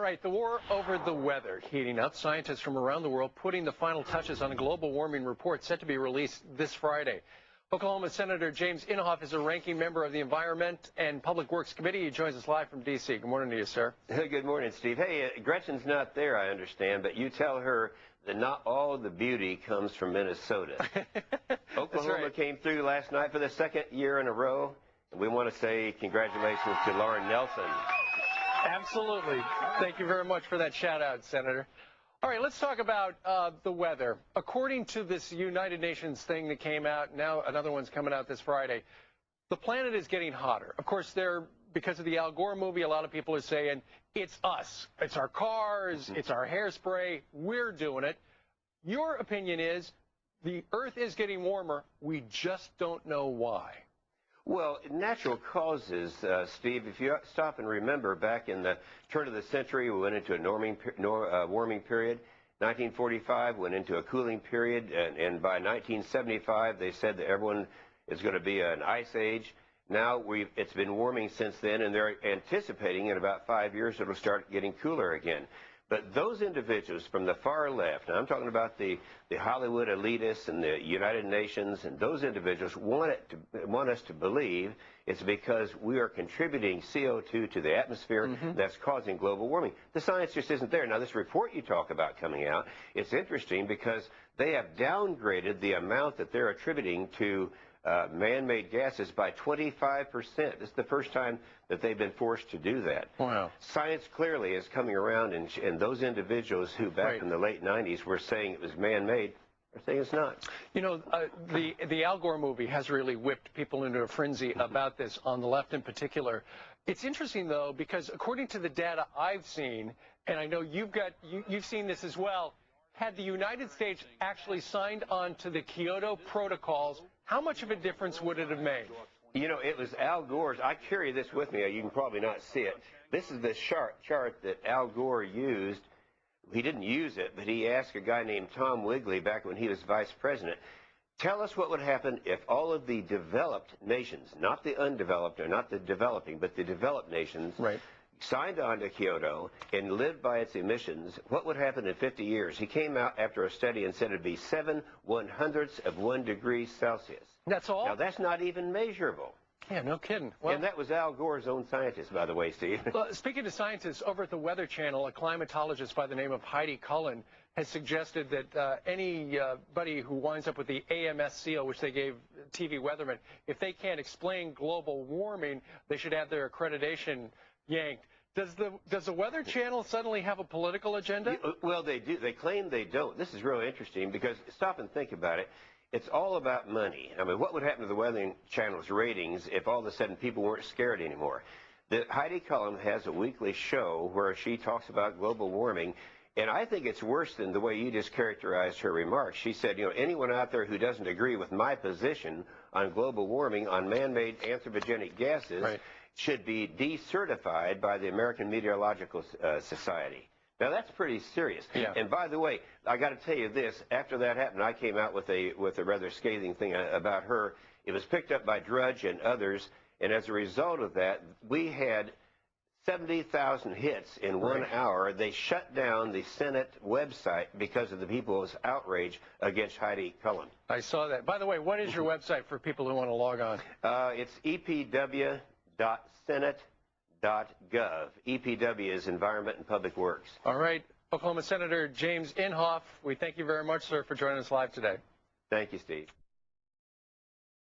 right, the war over the weather heating up. Scientists from around the world putting the final touches on a global warming report set to be released this Friday. Oklahoma Senator James Inhofe is a ranking member of the Environment and Public Works Committee. He joins us live from D.C. Good morning to you, sir. Good morning, Steve. Hey, Gretchen's not there, I understand, but you tell her that not all the beauty comes from Minnesota. Oklahoma came through last night for the second year in a row. We want to say congratulations to Lauren Nelson. Absolutely. Thank you very much for that shout-out, Senator. All right, let's talk about the weather. According to this United Nations thing that came out, now another one's coming out this Friday, the planet is getting hotter. Of course, because of the Al Gore movie, a lot of people are saying, it's us. It's our cars. It's our hairspray. We're doing it. Your opinion is the Earth is getting warmer. We just don't know why. Well, natural causes, Steve, if you stop and remember, back in the turn of the century, we went into a warming period. 1945 went into a cooling period, and by 1975, they said that everyone is going to be an ice age. Now it's been warming since then, and they're anticipating in about 5 years it'll start getting cooler again. But those individuals from the far left, and I'm talking about the Hollywood elitists and the United Nations, and those individuals want us to believe it's because we are contributing CO2 to the atmosphere that's causing global warming. The science just isn't there. Now, this report you talk about coming out, it's interesting because they have downgraded the amount that they're attributing to man-made gases by 25%. This is the first time that they've been forced to do that. Wow. Science clearly is coming around, and those individuals who back in the late 90s were saying it was man-made are saying it's not. You know, the Al Gore movie has really whipped people into a frenzy about this, on the left in particular. It's interesting, though, because according to the data I've seen, and I know you've seen this as well, had the United States actually signed on to the Kyoto protocols, how much of a difference would it have made? You know, it was Al Gore's. I carry this with me. You can probably not see it. This is the chart that Al Gore used. He didn't use it, but he asked a guy named Tom Wigley back when he was vice president, tell us what would happen if all of the developed nations, not the undeveloped or not the developing, but the developed nations, signed on to Kyoto and lived by its emissions. What would happen in 50 years? He came out after a study and said it'd be 7/100ths of 1 degree Celsius. That's all? Now, that's not even measurable. Yeah, no kidding. Well, and that was Al Gore's own scientist, by the way, Steve. Well, speaking of scientists, over at the Weather Channel, a climatologist by the name of Heidi Cullen has suggested that anybody who winds up with the AMS seal, which they gave TV weathermen, if they can't explain global warming, they should have their accreditation yanked. Does the Weather Channel suddenly have a political agenda? Well, they do. They claim they don't. This is really interesting because stop and think about it. It's all about money. I mean, what would happen to the Weather Channel's ratings if all of a sudden people weren't scared anymore? Heidi Cullen has a weekly show where she talks about global warming, and I think it's worse than the way you just characterized her remarks. She said, you know, anyone out there who doesn't agree with my position on global warming, on man-made anthropogenic gases, should be decertified by the American Meteorological Society. Now, that's pretty serious. Yeah. And by the way, I got to tell you this. After that happened, I came out with a rather scathing thing about her. It was picked up by Drudge and others, and as a result of that, we had 70,000 hits in 1 hour. They shut down the Senate website because of the people's outrage against Heidi Cullen. I saw that. By the way, what is your website for people who want to log on? It's epw.senate.gov. EPW is Environment and Public Works. All right. Oklahoma Senator James Inhofe, we thank you very much, sir, for joining us live today. Thank you, Steve.